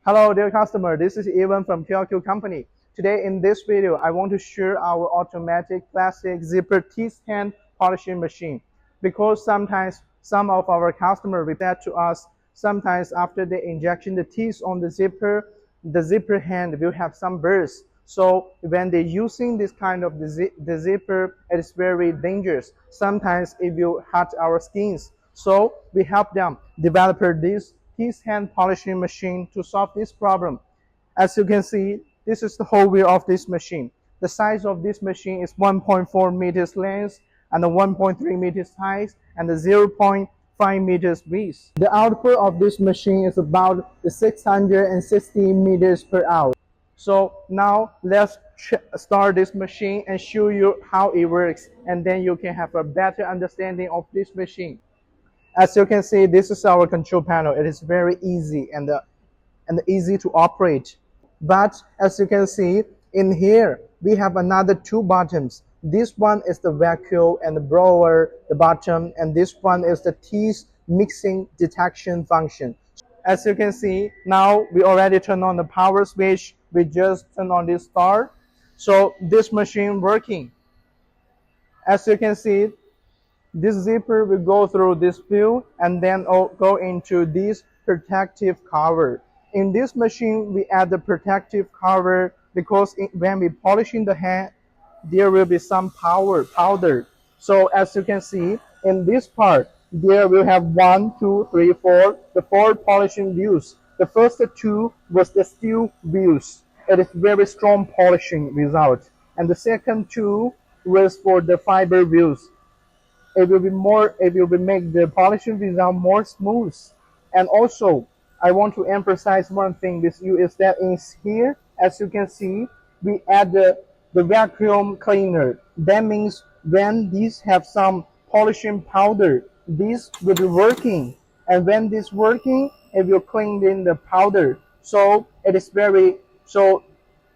Hello dear customer, this is Evan from QLQ Company. Today in this video, I want to share our automatic plastic zipper teeth hand polishing machine. Because sometimes some of our customers reply to us, sometimes after the injection the teeth on the zipper hand will have some burrs. So when they're using this kind of the zipper, it is very dangerous. Sometimes it will hurt our skins. So we help them develop this teeth hand polishing machine to solve this problem. As you can see, this is the whole wheel of this machine. The size of this machine is 1.4 meters length and 1.3 meters height and 0.5 meters width. The output of this machine is about 660 meters per hour. So now let's start this machine and show you how it works, and then you can have a better understanding of this machine. As you can see, this is our control panel. It is very easy and easy to operate. But as you can see, in here we have another two buttons. This one is the vacuum and the blower, the button, and this one is the teeth mixing detection function. As you can see, now we already turn on the power switch. We just turn on this start. So this machine working. As you can see, this zipper will go through this field and then go into this protective cover. In this machine, we add the protective cover because when we polishing the hand, there will be some powder. So as you can see, in this part, there will have 1, 2, 3, 4, the 4 polishing wheels. The first two was the steel wheels. It is very strong polishing result. And the second two was for the fiber wheels. It will make the polishing result more smooth. And also, I want to emphasize one thing with you is that in here, as you can see, we add the vacuum cleaner. That means when these have some polishing powder, this will be working. And when this working, it will clean in the powder. So it is so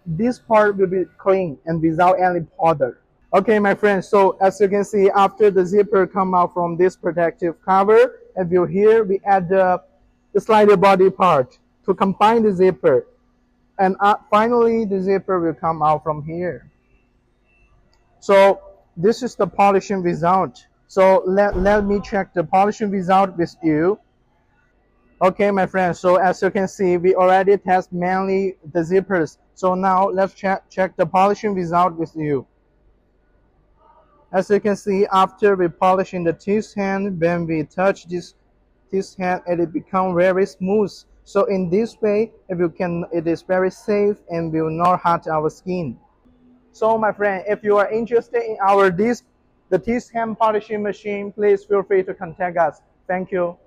this part will be clean and without any powder. Okay, my friends, so as you can see, after the zipper come out from this protective cover, and here we add the slider body part to combine the zipper. And finally, the zipper will come out from here. So this is the polishing result. So let me check the polishing result with you. Okay, my friends, so as you can see, we already test mainly the zippers. So now let's check the polishing result with you. As you can see, after we polishing the teeth hand, when we touch this hand, it becomes very smooth. So in this way, it is very safe and will not hurt our skin. So my friend, if you are interested in the teeth hand polishing machine, please feel free to contact us. Thank you.